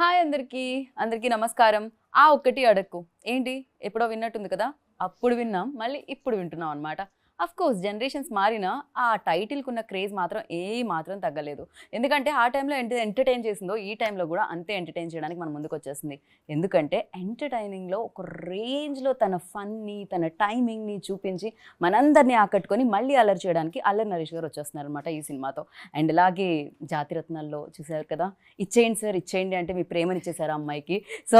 Hi అందరికీ అందరికీ నమస్కారం. ఆ ఒక్కటి అడక్కు ఏంటి ఎప్పుడో విన్నట్టుంది కదా, అప్పుడు విన్నాం మళ్ళీ ఇప్పుడు వింటున్నాం అనమాట. అఫ్ కోర్స్ జనరేషన్స్ మారినా ఆ టైటిల్కి ఉన్న క్రేజ్ మాత్రం మాత్రం తగ్గలేదు. ఎందుకంటే ఆ టైంలో ఎంటర్టైన్ చేసిందో ఈ టైంలో కూడా అంతే ఎంటర్టైన్ చేయడానికి మన ముందుకు వచ్చేస్తుంది. ఎందుకంటే ఎంటర్టైనింగ్లో ఒక రేంజ్లో తన ఫన్ని తన టైమింగ్ని చూపించి మనందరినీ ఆకట్టుకొని మళ్ళీ అల్లరి చేయడానికి అల్లరి నరేష్ గారు వచ్చేస్తున్నారు అనమాట ఈ సినిమాతో. అండ్ అలాగే జాతిరత్నాల్లో చూసారు కదా, ఇచ్చేయండి సార్ ఇచ్చేయండి అంటే మీ ప్రేమని ఇచ్చేసారు ఆ అమ్మాయికి. So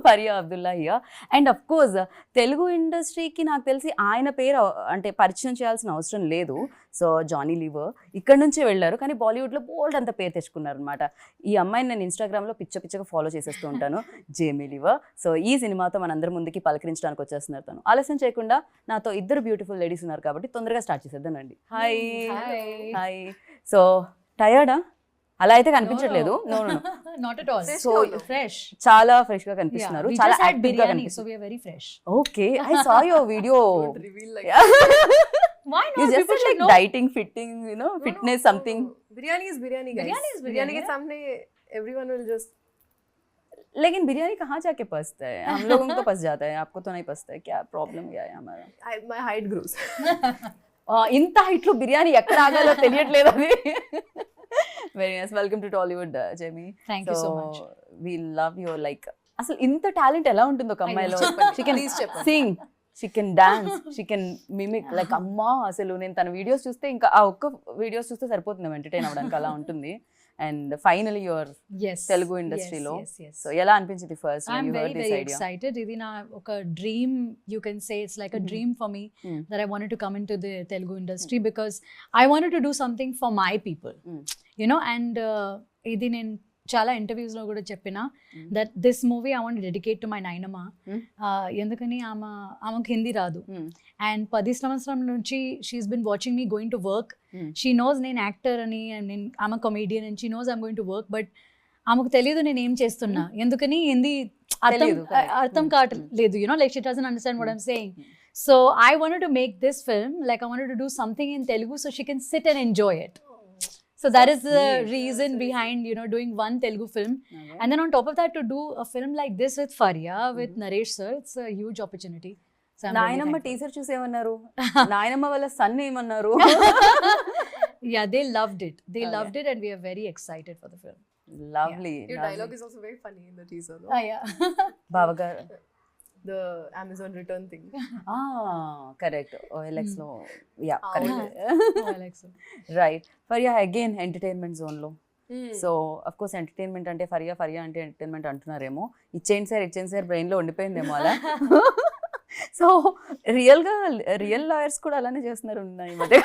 Faria Abdullah here. And of course Telugu ఇండస్ట్రీకి నాకు తెలిసి ఆయన పేరు అంటే పరిచయం చేయాల్సిన అవసరం లేదు. సో జానీ లీవర్ ఇక్కడ నుంచే వెళ్ళారు, కానీ బాలీవుడ్లో బోల్డ్ అంత పేరు తెచ్చుకున్నారు అనమాట. ఈ అమ్మాయిని నేను ఇన్స్టాగ్రామ్లో పిచ్చగా ఫాలో చేసేస్తూ ఉంటాను, జేమీ లీవర్. సో ఈ సినిమాతో మనందరి ముందుకి పలకరించడానికి వచ్చేస్తున్నారు తను. ఆలస్యం చేయకుండా నాతో ఇద్దరు బ్యూటిఫుల్ లేడీస్ ఉన్నారు కాబట్టి తొందరగా స్టార్ట్ చేసేద్దానండి. Hi hi. సో టయర్డా? అలా అయితే కనిపించట్లేదు. No no not at all. So fresh, చాలా ఫ్రెష్ గా కనిపిస్తున్నారు, చాలా యాక్టివ్ గా కనిపిస్తున్నారు. So we are very fresh. Okay, I saw your video. Don't reveal like Why not? You just People said should like know. dieting, fitting, you know, fitness, something. Biryani is biryani, guys. Biryani is biryani, Biryani के yeah. सामने everyone will just. लेकिन बिरयानी कहाँ जाके पसता है? हम लोगों को तो पस जाता है, आपको तो नहीं पसता है. क्या प्रॉब्लम क्या है हमारा? My height grows. ఇంత హైట్ లో బిర్యానీ ఎక్కడ ఆగాలో తెలియట్లేదు అది. Very nice. Welcome to Tollywood Jamie. Thank you so much. We love your like అసలు ఇంత టాలెంట్ ఎలా ఉంటుందో ఒక అమ్మాయిలో. She can sing, she can dance, she can mimic. Like అమ్మా అసలు నేను తన వీడియోస్ చూస్తే ఇంకా ఆ ఒక్క వీడియోస్ చూస్తే సరిపోతుంది ఎంటర్టైన్ అవ్వడానికి, అలా ఉంటుంది. అండ్ ఫైనలీ యువర్ తెలుగు ఇండస్ట్రీలో. సో ఎలా అనిపించింది first I'm when you very heard this very idea? excited. ఇది నా ఒక dream, you can say it's like a dream for me that I wanted to come into the Telugu industry because I wanted to do something for my people, you know. And ఇది నేను చాలా ఇంటర్వ్యూస్లో కూడా చెప్పిన that this movie I want dedicate to my నాయనమ్మ. ఎందుకని ఆమెకు హిందీ రాదు, అండ్ 10 సంవత్సరం నుంచి she's been watching me going to work. She knows నేను యాక్టర్ అని, అండ్ నేను ఆమె comedian and she knows I'm going to work, but ఆమెకు తెలియదు నేను ఏం చేస్తున్నా. ఎందుకని హిందీ అర్థం కావట్లేదు, you know, like she doesn't understand what I'm saying. So I wanted to make this film, like I wanted to do something in Telugu so she can sit and enjoy it. So that is the reason behind, you know, doing one Telugu film. Okay. And then on top of that, to do a film like this with Faria, with Naresh sir, it's a huge opportunity. So I'm నాయనమ్మ really teacher చూసి ఏమన్నారు? నాయనమ్మ వాళ్ళ sun ఏమన్నారు? thankful. Yeah, they loved it. They Okay. loved it, and we are very excited for the film. Lovely. Your dialogue is also very funny in the teaser, no? Yeah. బావగారు The Amazon return thing. Correct. OLX లో yeah Ah, correct. Oh, I like so. Right. Faria again entertainment zone లో. So of course entertainment అంటే ఫరియా అంటే entertainment అంటున్నారేమో. ఇచ్చేయండి sir brain లో ఉండిపోయిందేమో అలా. So real lawyers కూడా అలానే చేస్తున్నారు ఈ మధ్య.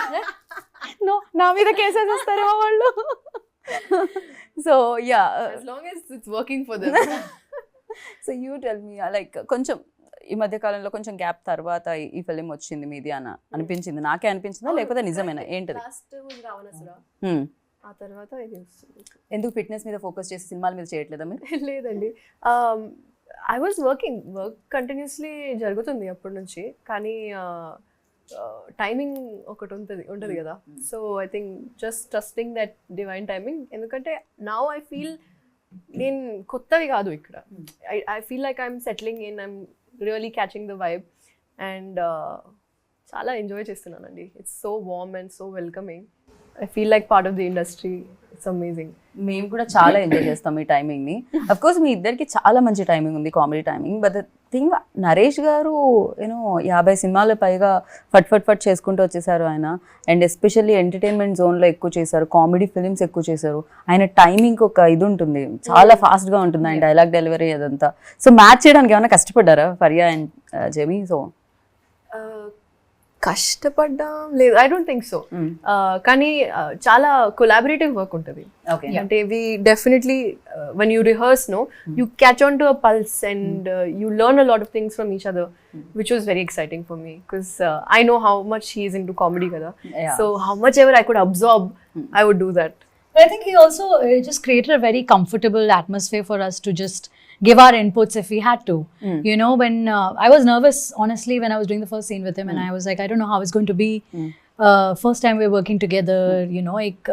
నో, నా మీద కేసెస్ ఇస్తారేమో వాళ్ళు. So yeah, As long as it's working for them. So you tell me, like కొంచెం ఈ మధ్య కాలంలో కొంచెం గ్యాప్ తర్వాత ఈ ఫిలిం వచ్చింది మీది అని అనిపించింది, నాకే అనిపించిందా లేకపోతే నిజమేనా ఏంటది? Last was Ravanasura. ఆ తర్వాత ఇది వస్తుంది. ఎందుకు ఫిట్నెస్ మీద ఫోకస్ చేసి సినిమాల మీద చేయట్లేదా మీరు? లేదండి, ఐ వాజ్ వర్క్ కంటిన్యూస్లీ జరుగుతుంది అప్పటి నుంచి, కానీ టైమింగ్ ఒకటి ఉంటుంది కదా. So I think just trusting that divine timing. ఎందుకంటే నౌ ఐ ఫీల్ నేను కొత్తవి కాదు ఇక్కడ. I feel like I'm settling in, I'm really catching the vibe, and చాలా ఎంజాయ్ చేస్తున్నానండి. It's so warm and so welcoming. I feel like part of the industry. It's amazing. మేము కూడా చాలా enjoy చేస్తాం ఈ టైమింగ్ని. అఫ్ కోర్స్ మీ ఇద్దరికి చాలా మంచి టైమింగ్ ఉంది, comedy timing. But the thing, Naresh గారు యూనో 50 సినిమాలు పైగా ఫట్ చేసుకుంటూ వచ్చేసారు ఆయన. అండ్ ఎస్పెషల్లీ ఎంటర్టైన్మెంట్ జోన్లో ఎక్కువ చేశారు, కామెడీ ఫిలిమ్స్ ఎక్కువ చేశారు. ఆయన టైమింగ్ ఒక ఇది ఉంటుంది, చాలా ఫాస్ట్గా ఉంటుంది ఆయన డైలాగ్ డెలివరీ అదంతా. సో మ్యాచ్ చేయడానికి ఏమైనా కష్టపడ్డారా ఫరియా అండ్ జెమీ? సో కష్టపడ్డాం లేదు, ఐ డోంట్ థింక్ సో. కానీ చాలా కొలాబరేటివ్ వర్క్ ఉంటుంది. ఓకే. అంటే we definitely when you rehearse, no, you catch on to a pulse, and you learn a lot of things from each other, which was very exciting for me because I know how much he is into comedy kada. Yeah. So how much ever I could absorb, I would do that. But I think he also just created a very comfortable atmosphere for us to just give our inputs if we had to. You know, when I was nervous, honestly, when I was doing the first scene with him, and I was like, I don't know how it's going to be. First time we're working together, you know, like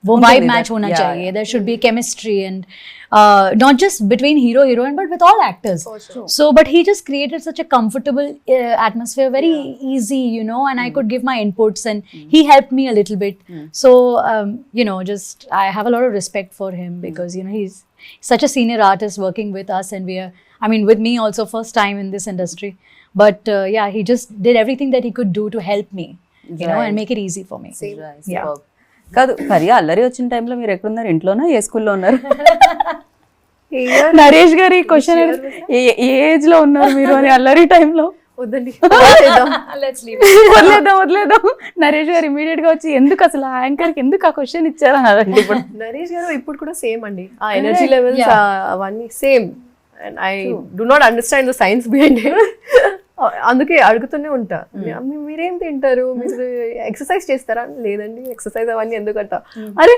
वो ఉంటుంది vibe that. match होना Yeah, चाहिए. There should be chemistry and not just between hero heroine but with all actors. For sure. So but he just created such a comfortable atmosphere, very easy, you know, and I could give my inputs and he helped me a little bit. So you know, just I have a lot of respect for him because you know he's such a senior artist working with us, and we are, I mean, with me also first time in this industry. But yeah, he just did everything that he could do to help me, you know, and Right. make it easy for me. Same. Right, Yeah. superb. కాదు పరియా అల్లరి వచ్చిన టైంలో మీరు ఎక్కడున్నారు, ఇంట్లోనా ఏ స్కూల్లో ఉన్నారు? నరేష్ గారి క్వశ్చన్ ఏ ఏజ్ లో ఉన్నారు మీరు అని అల్లరి టైంలో? వద్దండి. Let's leave. వదిలేద్దాం. నరేష్ గారు ఇమీడియట్ గా వచ్చి ఎందుకు అసలు ఆ యాంకర్ కి ఎందుకు ఆ క్వశ్చన్ ఇచ్చారు అన్నదండి. ఇప్పుడు నరేష్ గారు ఇప్పుడు కూడా సేమ్ అండి, ఆ ఎనర్జీ లెవెల్స్ అవన్నీ same. And I do not understand the science behind it. అందుకే అడుగుతూనే ఉంటా, మీరేం తింటారు, మీరు ఎక్సర్సైజ్ చేస్తారా? లేదండి, ఎక్సర్సైజ్ అవన్నీ ఎందుకంట. అరే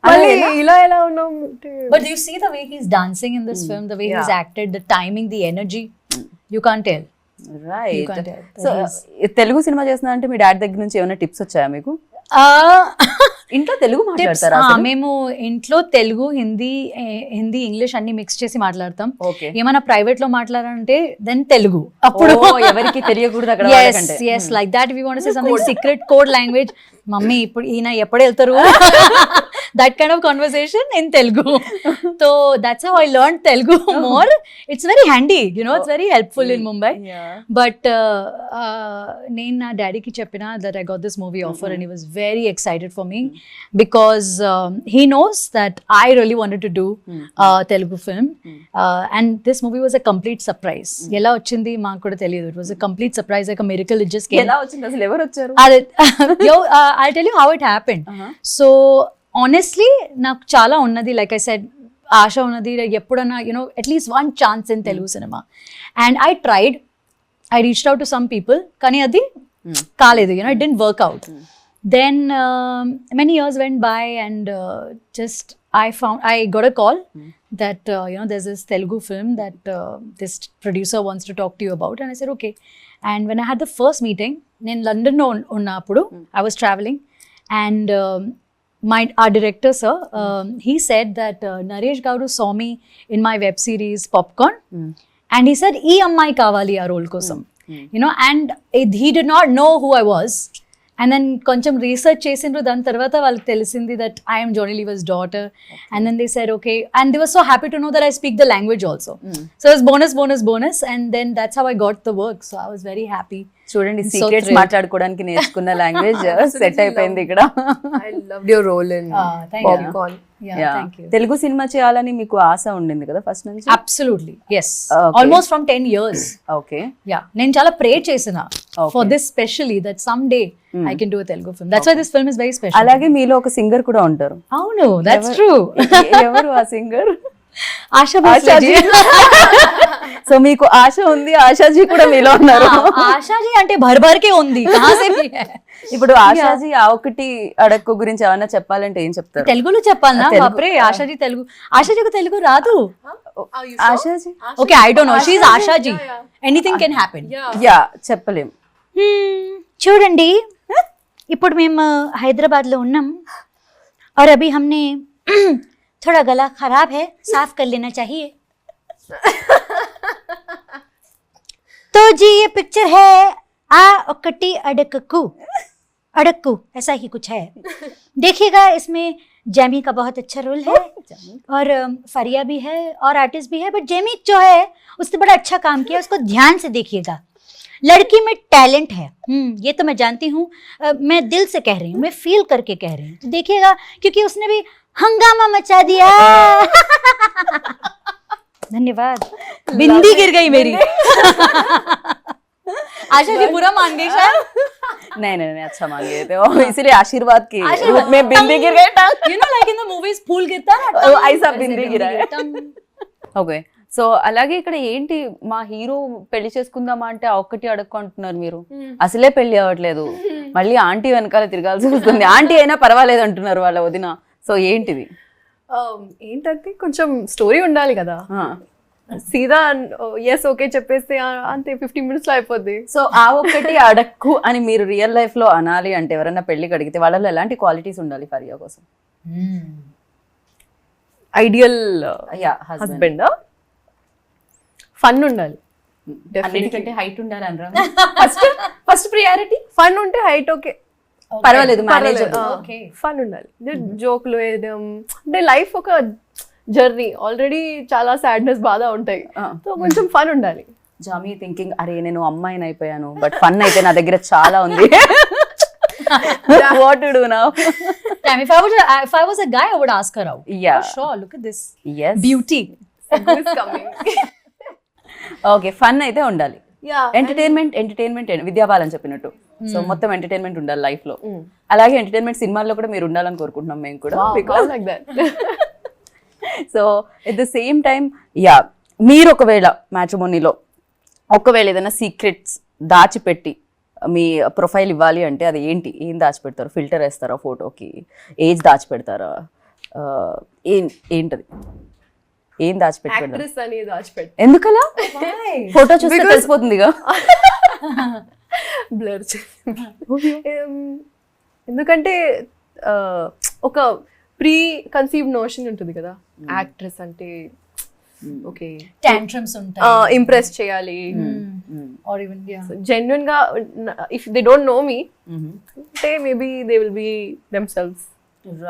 మళ్ళీ ఇలా ఎలా ఉన్నాం అంటే. But do you see the way he's dancing in this film, the way he's acted, the timing, the energy? You can't tell. Right. can't tell. So Telugu cinema చేస్తున్నా అంటే మీ డాడీ దగ్గర నుంచి ఏమైనా టిప్స్ వచ్చాయా మీకు? ఇంట్లో తెలుగు మాట్లాడతారా? మేము ఇంట్లో తెలుగు, హిందీ, ఇంగ్లీష్ అన్ని మిక్స్ చేసి మాట్లాడతాం. ఓకే. ఏమైనా ప్రైవేట్ లో మాట్లాడాలంటే దెన్ తెలుగు. అప్పుడు ఎవరికి తెలియకూడదు అక్కడ yes వాళ్ళకంటే. yes like that. If you want to say something secret code language, mummy ఇప్పుడు ఈయన ఎప్పుడు వెళ్తారు, that kind of conversation in Telugu. So that's how I learned Telugu more. It's very handy, you know, it's very helpful in Mumbai. Yeah. But నేను నా డాడీకి చెప్పిన that I got this movie offer and he was very excited for me because he knows that I really wanted to do Telugu film and this movie was a complete surprise. ఎలా వచ్చింది మాకు కూడా తెలియదు. It was a complete surprise, like a miracle. It just came. ఎలా వచ్చింది అసలు, ఎవరు వచ్చారు? I'll tell you how it happened. So honestly, నాకు చాలా ఉన్నది, like I said, ఆశ ఉన్నది ఎప్పుడన్నా, you know, at least one chance in Telugu cinema. And I tried. I reached out to some people, కానీ అది కాలేదు, you know, it didn't work out. Then many years went by and just I got a call that you know, there's this Telugu film that this producer wants to talk to you about, and I said okay. And when I had the first meeting, నేను లండన్లో ఉన్నప్పుడు I was traveling and our director sir, he said that Naresh Garu saw me in my web series Popcorn and he said ee ammai kavali aa role kosam, you know, and he did not know who I was. And then కొంచెం research చేసిండ్రు, దాని తర్వాత వాళ్ళకి తెలిసింది that I am Johnny Lever's daughter. And then they said okay, and they were so happy to know that I speak the language also. So it was bonus and then that's how I got the work. So I was very happy. చూడండి, So secrets thrilled. మాట్లాడుకోవడానికి నేర్చుకున్న language set అయిపోయింది ఇక్కడ. I loved your role in thank you. Popcorn. Yeah, Yeah. thank you. Telugu cinema చేయాలని మీకు ఆశ ఉండింది కదా first నుంచి? Absolutely, yes. Okay. Almost from 10 years. Okay. Yeah, నేను చాలా ప్రే చేసిన Okay. for this specially that someday I can do a Telugu film. That's why this film is very special. అలాగే మీలో ఒక సింగర్ కూడా ఉంటారు. అవును, that's true. ఎవరు ఆ సింగర్? ఆశా భోస్లేజీ. సో మీకు ఆశ ఉంది, ఆశాజీ కూడా మీలో ఉన్నారు. ఆశాజీ అంటే భర్భర్కే ఉంది. కహా సే భీ హై. ఇప్పుడు ఆశాజీ ఆ ఒకటి అడక్కు గురించి ఏమన్నా చెప్పాలంటే ఏం చెప్తారు? తెలుగులో చెప్పాలనా? తెలుగు. బాప్రే, ఆశాజీ తెలుగు. ఆశాజీకి తెలుగు రాదు. Ashaji okay, I don't know, she is Ashaji. Anything can happen. Yeah, చెప్పలేం. చూడండి, ఇప్పుడు మేము హైదరాబాద్లో ఉన్నాం और अभी हमने थोड़ा गला खराब है, साफ कर लेना चाहिए. तो जी ये पिक्चर है आ ओकटी अडक्कू, ऐसा ही कुछ है. देखिएगा, इसमें जैमी का बहुत अच्छा रोल है और फरिया भी है और आर्टिस्ट भी है, बट जैमी जो है उसने बड़ा अच्छा काम किया, उसको ध्यान से देखिएगा. लड़की में टैलेंट है, ये तो मैं जानती हूँ, मैं दिल से कह रही हूँ, मैं फील करके कह रही हूँ. तो देखिएगा, क्योंकि उसने भी हंगामा मचा दिया. धन्यवाद. बिंदी गिर गई मेरी. आशा जी बुरा मान गई शायद. नहीं, अच्छा मान गए थे, इसीलिए आशीर्वाद की रूप में बिंदी गिर गए. You know, like in the movies, फूल गिरता है ना, ऐसा बिंदी गिरा है. ఓకే. సో అలాగే ఇక్కడ ఏంటి, మా హీరో పెళ్లి చేసుకుందామా అంటే ఆ ఒక్కటి అడుక్కుంటున్నారు మీరు. అసలే పెళ్లి అవ్వట్లేదు, మళ్ళీ ఆంటీ వెనకాల తిరగాల్సి వస్తుంది. ఆంటీ అయినా పర్వాలేదు అంటున్నారు వాళ్ళ వదిన. సో ఏంటిది? ఏంటంటే కొంచెం స్టోరీ ఉండాలి కదా. సీదా ఎస్ ఓకే చెప్పేస్తే అంతే 15 minutes లో అయిపోద్ది. సో ఆ ఒక్కటి అడక్కు అని మీరు రియల్ లైఫ్ లో అనాలి అంటే ఎవరైనా పెళ్లికి అడిగితే వాళ్ళలో ఎలాంటి క్వాలిటీస్ ఉండాలి ఫరియా కోసం? ఐడియల్ హస్బెండ్ హస్బెండ్ ఫన్ ఉండాలి. అన్నిటికంటే హైట్ ఉండాలి అనరా? ఫస్ట్ ప్రియారిటీ ఫన్ ఉంటే హైట్ ఓకే, పర్వాలేదు, మేనేజబుల్. Okay. ఫన్ ఉండాలి. జోకులు వేయడం అంటే లైఫ్ ఒక జర్నీ, ఆల్రెడీ చాలా సాడ్నెస్ బాధ ఉంటాయి, సో కొంచెం ఫన్ ఉండాలి. జామీ థింకింగ్ అరే నేను అమ్మాయిని అయిపోయాను బట్ ఫన్ అయితే నా దగ్గర చాలా ఉంది. What to do now? Damn, if I was a guy, I would ask her out. Yeah. For sure. Look at this Yes. beauty. This is coming. Okay, fun అయితే ఉండాలి. Yeah. ఎంటర్టైన్మెంట్ విద్యాబాలని చెప్పినట్టు, so మొత్తం entertainment ఉండాలి life లో. అలాగే entertainment సినిమాల్లో కూడా మీరు ఉండాలని కోరుకుంటున్నాం మేము కూడా. Because like that. So at the same time మీరు ఒకవేళ మ్యాట్రిమోనీలో ఒకవేళ ఏదైనా సీక్రెట్స్ దాచిపెట్టి మీ ప్రొఫైల్ ఇవ్వాలి అంటే అది ఏంటి? ఏం దాచిపెడతారు? ఫిల్టర్ వేస్తారా ఫోటోకి? ఏజ్ దాచిపెడతారా? ఏంటది? ఏం దాచిపెట్టి? Actress అని దాచిపెట్టి ఎందుకలా? ఫోటో చూస్తే తెలిసిపోతుందిగా. బ్లర్ ఎందుకంటే ఒక ప్రీ కన్సీవ్డ్ నోషన్ ఉంటుంది కదా, యాక్ట్రెస్ అంటే ఓకే Tantrums ఉంటాయి. ఇంప్రెస్ చేయాలి. Or even జెన్యున్ గా ఇఫ్ దే డోంట్ నో మీ అంటే maybe they will be themselves.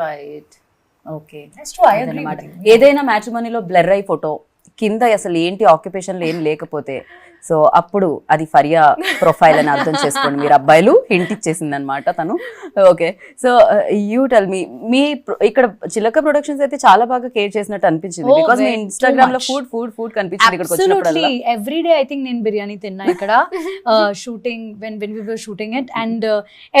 Right, okay. That's true. I agree with you. ఏదైనా మ్యాట్రిమోనీలో బ్లర్ అయి ఫోటో కింద అసలు ఏంటి ఆక్యుపేషన్ ఏం లేకపోతే, సో అప్పుడు అది ఫరియా ప్రొఫైల్ అని అర్థం చేసుకోండి. మీరు అబ్బాయిలు హింట్ ఇచ్చేసింది అనమాట తను. Okay, so you tell me ఇక్కడ చిలక ప్రొడక్షన్స్ అయితే చాలా బాగా కేర్ చేసినట్టు అనిపించింది. బికాస్ మీ ఇన్స్టాగ్రామ్ లో ఫుడ్ కనిపించింది ఇక్కడికి వచ్చినప్పుడు. Absolutely. Every day I think నేను బిర్యానీ తిన్నా ఇక్కడ shooting when we were shooting it, and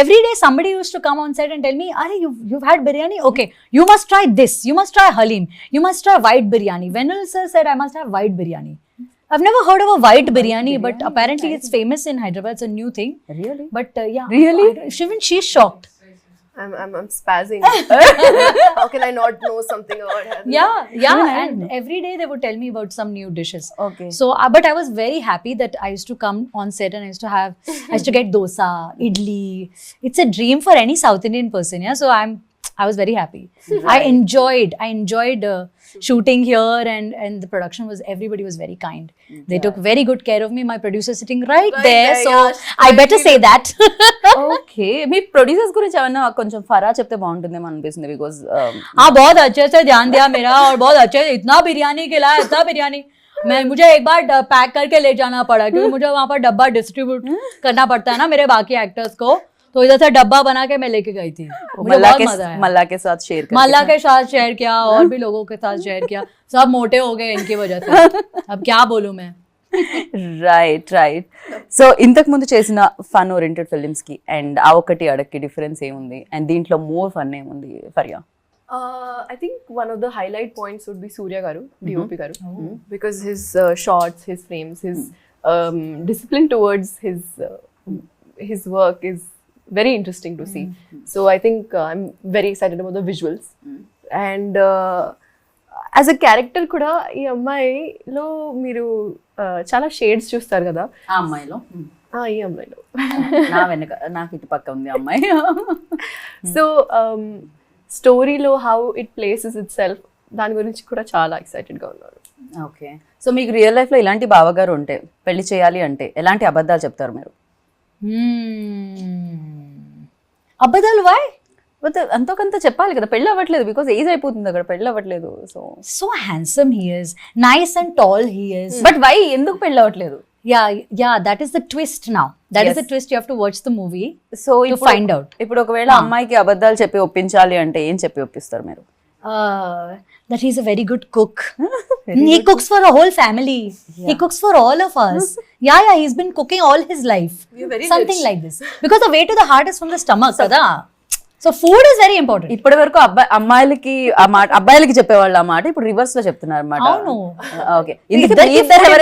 every day somebody used to come on set and tell me, "Are you've had biryani? Okay, you must try this. You must try halim. You must try white biryani." Venal sir said I must have white biryani. I've never heard of a white biryani, but apparently it's famous in Hyderabad. It's a new thing. Really? But yeah. Really? She's shocked. I'm spazzing. How can I not know something about her? Yeah, and every day they would tell me about some new dishes. Okay. So, but I was very happy that I used to come on set and I used to get dosa, idli. It's a dream for any South Indian person. Yeah, so I was very happy. I enjoyed shooting here, and the production everybody was very kind. They took very good care of me. My producer sitting right there, so I better say that. Okay, me producers గురించి ఏమన్నా కొంచెం Farah చెప్తే బాగుంటుందేమో అనిపిస్తుంది. Because हाँ, बहुत अच्छे से ध्यान दिया मेरा, और बहुत अच्छे से इतना बिरयानी खिलाया, इतना बिरयानी मुझे एक बार पैक करके ले जाना पड़ा, क्योंकि मुझे वहाँ पर डब्बा डिस्ट्रीब्यूट करना पड़ता है ना मेरे बाकी एक्टर्स को, तो इधर से डब्बा बना के मैं लेके गई थी. मुझे बहुत मजा आया. मल्ला के साथ शेयर मल्ला के साथ शेयर किया, और भी लोगों के साथ शेयर किया. सब मोटे हो गए इनकी वजह से. अब क्या बोलूं मैं. రైట్. సో ఇంతకు ముందు చేసిన ఫన్ ఓరియంటెడ్ ఫిల్మ్స్ కి అండ్ ఆ ఒకటి అడక్కి డిఫరెన్స్ ఏముంది, అండ్ దీంట్లో మోర్ ఫన్ ఏముంది Faria? I think one of the highlight points would be Surya Garu, DOP Garu, because his shots, his frames, his discipline towards his work is very interesting to see. So I think I'm very excited about the visuals. And as a character kuda ee అమ్మాయిలో మీరు చాలా shades చూస్తారు కదా. ఆ అమ్మాయిలో ఈ అమ్మాయిలో నా వెనక నాకు ఇటు పక్క ఉంది అమ్మాయి. సో స్టోరీలో how it places it self, దాని గురించి కూడా చాలా ఎక్సైటెడ్గా ఉన్నాను. ఓకే, సో మీకు రియల్ లైఫ్ లో ఇలాంటి బావగారు ఉంటే పెళ్లి చేయాలి అంటే ఎలాంటి అబద్ధాలు చెప్తారు మీరు? అబద్ధాలు why? అంతో కొంత చెప్పాలి కదా, పెళ్ళి అవ్వట్లేదు బికాస్ ఏజ్ అయిపోతుంది అక్కడ, పెళ్ళి అవ్వట్లేదు. So handsome he is, nice and tall he is. But why ఎందుకు పెళ్ళి అవ్వట్లేదు? Yeah, that is the twist now. That is the twist. You have to watch the movie so to find out. ఇప్పుడు ఒకవేళ అమ్మాయికి అబద్ధాలు చెప్పి ఒప్పించాలి అంటే ఏం చెప్పి ఒప్పిస్తారు మీరు? That he's a very good cook. He cooks for a whole family. He cooks for all of us. Yeah, he's been cooking all his life. Something like this. Because the way to the heart is from the stomach, kada. So food is very important. ఇప్పటి వరకు అమ్మాయిలకి ఆ మాట, అబ్బాయిలకి చెప్పేవాళ్ళు ఆ మాట, ఇప్పుడు రివర్స్ లో చెప్తున్నారు అన్నమాట. అవును. ఓకే,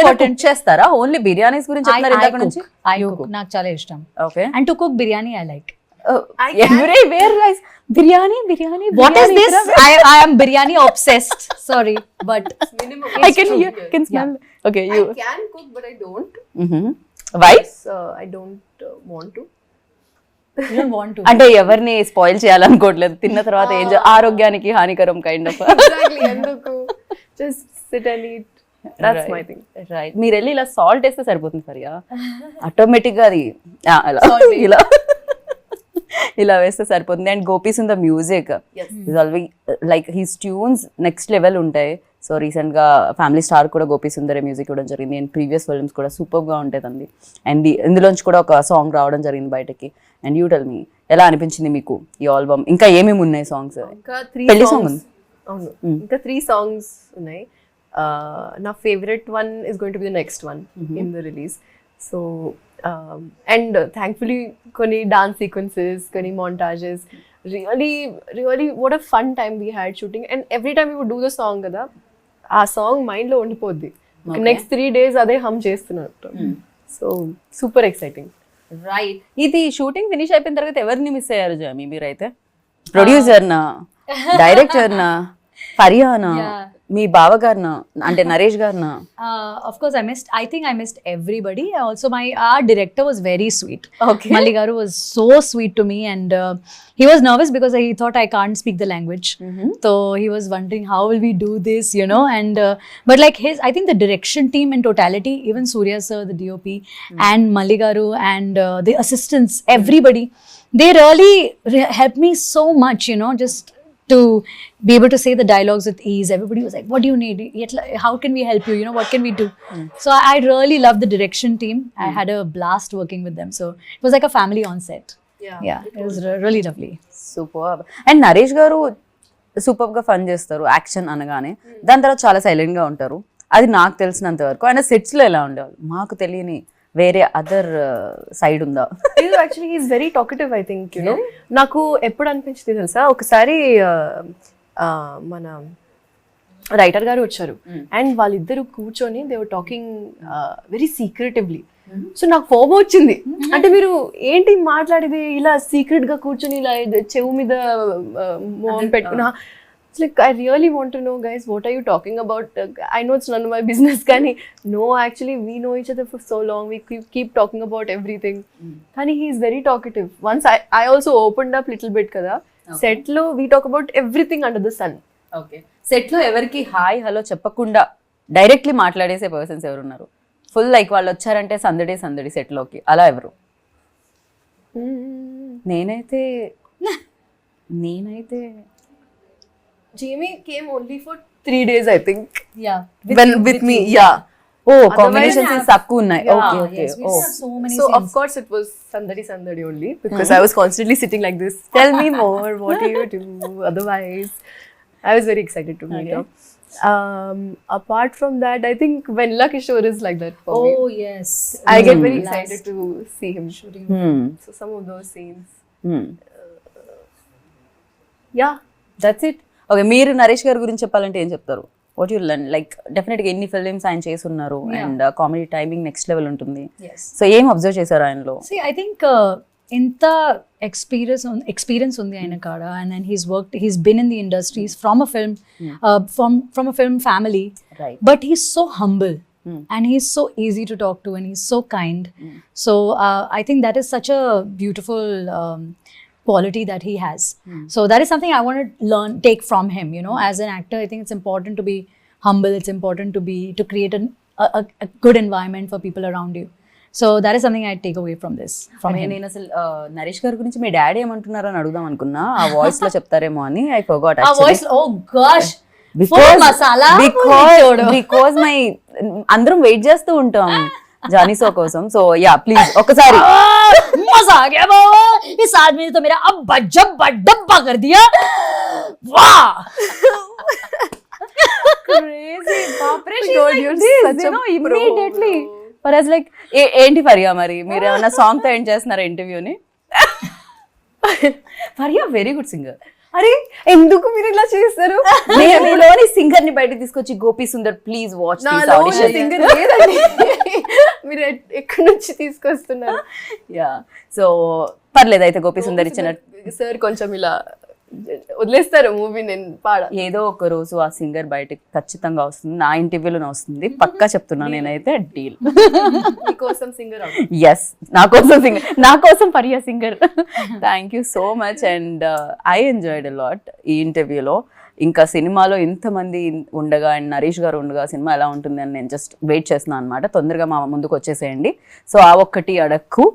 కుక్ చేస్తారా? ఓన్లీ బిర్యానీస్ గురించి చెప్తున్నారు ఇందాక నుంచి. I cook. నాకు చాలా ఇష్టం. Okay, And to cook biryani I like. I can- everywhere guys, biryani. What is biryani, this? I am biryani obsessed. Sorry, but minimum. I can hear, can smell. Okay, I you. can cook, but I don't. Why? Yes, I don't want to. you don't want to. అంటే ఎవరిని spoil చేయాలనుకోవట్లేదు, తిన్న తర్వాత ఏం ఆరోగ్యానికి హానికరం kind of. Exactly. ఎందుకు? Just sit and eat. That's my thing. Right, మీరు వెళ్ళి ఇలా సాల్ట్ వేస్తే సరిపోతుంది ఫరియా, ఆటోమేటిక్ గా అది అలా ఇలా ఇలా వేస్తే సరిపోతుంది. And gopis in the music is always like his tunes next level ఉంటాయి. సో రీసెంట్ గా ఫ్యామిలీ స్టార్ కూడా గోపీ సుందరే మ్యూజిక్ ఇవ్వడం జరిగింది. అండ్ ప్రీవియస్ ఫిల్మ్స్ కూడా సూపర్ గా ఉంటుంది. అండ్ ఇందులోంచి కూడా ఒక సాంగ్ రావడం జరిగింది బయటకి. అండ్ యూ టెల్ మీ, ఎలా అనిపించింది మీకు ఈ ఆల్బమ్? ఇంకా ఏమేమి ఉన్నాయి సాంగ్స్? ఇంకా 3 పెళ్లి songs. song అవును, ఇంకా 3 songs ఉన్నాయి. నా favourite one is going to be the next one in the release. So and thankfully కొన్ని డాన్స్ సీక్వెన్సెస్, కొన్ని montages, really what a fun time we had shooting. And every time you would do the song కదా, ఆ song mind లో ఉండిపోద్ది. Next 3 days అదే హమ్ చేస్తున్నట్టు. So super exciting. Right, ఇది shooting finish అయిపోయిన తర్వాత ఎవరిని మిస్ అయ్యారు జామి మీరైతే? ప్రొడ్యూసర్ నా, డైరెక్టర్ నా, ఫరియానా, మీ బావగారినా, అంటే Naresh గారినా? Of course, I think I missed everybody. Also, our director was very sweet. Okay. Malli garu was so sweet to me, and he was nervous because he thought I can't speak the language. So he was wondering how will we do this, you know. And but like I think the direction team in totality, even Surya sir, the DOP, and Malli garu, and the assistants, everybody, they really helped me so much, you know, just to be able to say the dialogues with ease. Everybody was like, what do you need? How can we help you? You know, what can we do? So I really loved the direction team. I had a blast working with them. So it was like a family on set. Yeah, it was really lovely. Super. And Naresh గారు super గా fun చేస్తారు action అనగానే. దాని తర్వాత చాలా silent గా ఉంటారు, అది నాకు తెలిసినంత వరకు. ఆయన సెట్స్ లో ఎలా ఉండేవాళ్ళు? మాకు తెలియని వేరే అదర్ సైడ్ ఉందా? Actually is very talkative, I think. You know, నాకు ఎప్పుడు అనిపించింది తెలుసా, ఒకసారి మన రైటర్ గారు వచ్చారు అండ్ వాళ్ళిద్దరు కూర్చొని they were talking very సీక్రెటివ్లీ. So నాకు కోపం వచ్చింది, అంటే మీరు ఏంటి మాట్లాడేది ఇలా సీక్రెట్ గా కూర్చొని ఇలా చెవు మీద మోహన్ పెట్టుకున్నా. Like, I really want to know, guys, what are you talking about? I know it's none of my business, Kani. No, actually, we know each other for so long. We keep talking about everything. Kani, he is very talkative. Once I also opened up little bit, kada. Set lo, we talk about everything under the sun. Okay, set లో ఎవరికి hi hello చెప్పకుండా directly మాట్లాడేసే persons ఎవరున్నారు? Full like వాళ్ళు వచ్చారంటే సందడి సందడి set లోకి, అలా ఎవరు? నేనైతే Jamie came only for 3 days, I think. Yeah. With me, yeah. Combinations తక్కువ ఉన్నాయి. Okay okay. Yes, we have so many So scenes. of course it was Sandari only because I was constantly sitting like this. Tell me more. What do you do? Otherwise, I was very excited to meet her. Apart from that, I think Vanilla Kishore is like that for me. Oh yes. I get very excited to see him shooting. So some of those scenes. Yeah, that's it. Okay, మీరు నరేష్ గారి గురించి చెప్పాలంటే ఏం చెప్తారు? What you learn? Like definite గా ఎన్ని films ఆయన చేస్తున్నారు and comedy timing next level ఉంటుంది. Yes. సో ఏం అబ్జర్వ్ చేశారు ఆయనలో? See, I think ఇంత ఎక్స్పీరియన్స్ ఉంది ఆయన కాడ, and then he's been in the industries from a film from a film family, Right. but he's so humble and he's so easy to talk to and he's so kind. So I think that is such a beautiful quality that he has. So that is something I want to take from him, you know. As an actor, I think it's important to be humble. It's important to create a good environment for people around you. So that is something I take away from this, from him. నేను అసలు నరేష్ గారి గురించి మీ daddy ఏమంటున్నారో అని అడుగుదాం అనుకున్నా, ఆ voice లో చెప్తారేమో అని. I forgot Our voice, oh gosh, full because masala, because my అందరం వెయిట్ చేస్తూ ఉంటాం జానీసో కోసం. సో యా, ప్లీజ్ ఒకసారి. मजा आ गया बाबा, इस आदमी ने तो मेरा अब जब्बा डब्बा कर दिया. वाह, crazy. Baapre, she's God, like you're this, such you a know, pro, immediately. bro. But I was like, ఏంటి ఫరియా మరి మీరు ఏమన్నా సాంగ్ తో ఎండ్ చేస్తున్నారా ఇంటర్వ్యూని? Faria very good singer. అరే ఎందుకు మీరు ఇలా చేస్తారు? నేను మీలోని సింగర్ ని బయట తీసుకొచ్చి Gopi Sundar please watch this audition. Singer లేదండి. మీరు ఎక్కడి నుంచి తీసుకొస్తున్నారు? యా సో పర్లేదు అయితే గోపి సుందర్ ఇచ్చిన సార్ కొంచెం ఇలా వదిలేస్తారు మూవీ, నేను పాడ. ఏదో ఒక రోజు ఆ సింగర్ బయటకి ఖచ్చితంగా వస్తుంది, నా ఇంటర్వ్యూలోనే వస్తుంది, పక్కా చెప్తున్నా నేనైతే, డీల్. మీకోసం సింగర్ ఎస్, నా కోసం Faria singer. Thank you so much and I enjoyed a lot ఈ ఇంటర్వ్యూలో. ఇంకా సినిమాలో ఇంతమంది ఉండగా అండ్ నరేష్ గారు ఉండగా సినిమా ఎలా ఉంటుంది అని నేను జస్ట్ వెయిట్ చేస్తున్నాను అనమాట. తొందరగా మా ముందుకు వచ్చేసేయండి. సో ఆ ఒక్కటి అడక్కు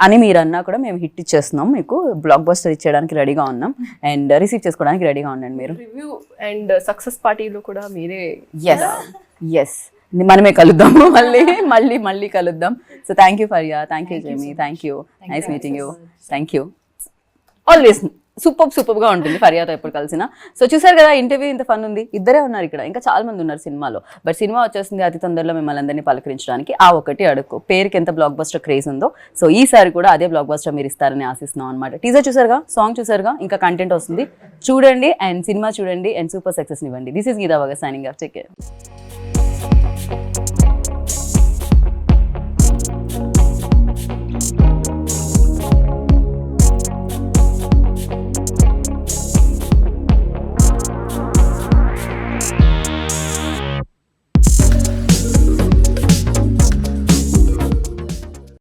అని మీరు అన్నా కూడా మేము హిట్ ఇచ్చేస్తున్నాం, మీకు బ్లాక్ బస్టర్ ఇచ్చేయడానికి రెడీగా ఉన్నాం అండ్ రిసీవ్ చేసుకోవడానికి రెడీగా ఉండండి మీరు. రివ్యూ అండ్ సక్సెస్ పార్టీలో కూడా మీరే. ఎస్ మనమే కలుద్దాము, మళ్ళీ కలుద్దాం. So thank you Faria, thank you Jamie, thank you, nice meeting you, thank you. Always సూపర్గా ఉంటుంది ఫరియాతో ఎప్పుడు కలిసిన. సో చూసారు కదా ఇంటర్వ్యూ, ఇంత ఫన్ ఉంది. ఇద్దరే ఉన్నారు ఇక్కడ, ఇంకా చాలా మంది ఉన్నారు సినిమాలో. బట్ సినిమా వచ్చేస్తుంది అతి తొందరలో మిమ్మల్ని అందరినీ పలకరించడానికి. ఆ ఒకటి అడుగు పేరుకి ఎంత బ్లాక్ బస్టర్ క్రేజ్ ఉందో, సో ఈసారి కూడా అదే బ్లాక్ బస్టర్ మీరు ఇస్తారని ఆశిస్తున్నాం అనమాట. టీజర్ చూసారుగా, సాంగ్ చూసారుగా, ఇంకా కంటెంట్ వస్తుంది, చూడండి అండ్ సినిమా చూడండి అండ్ సూపర్ సక్సెస్ ఇవ్వండి. This is Geeta Bhagat signing off. Take care.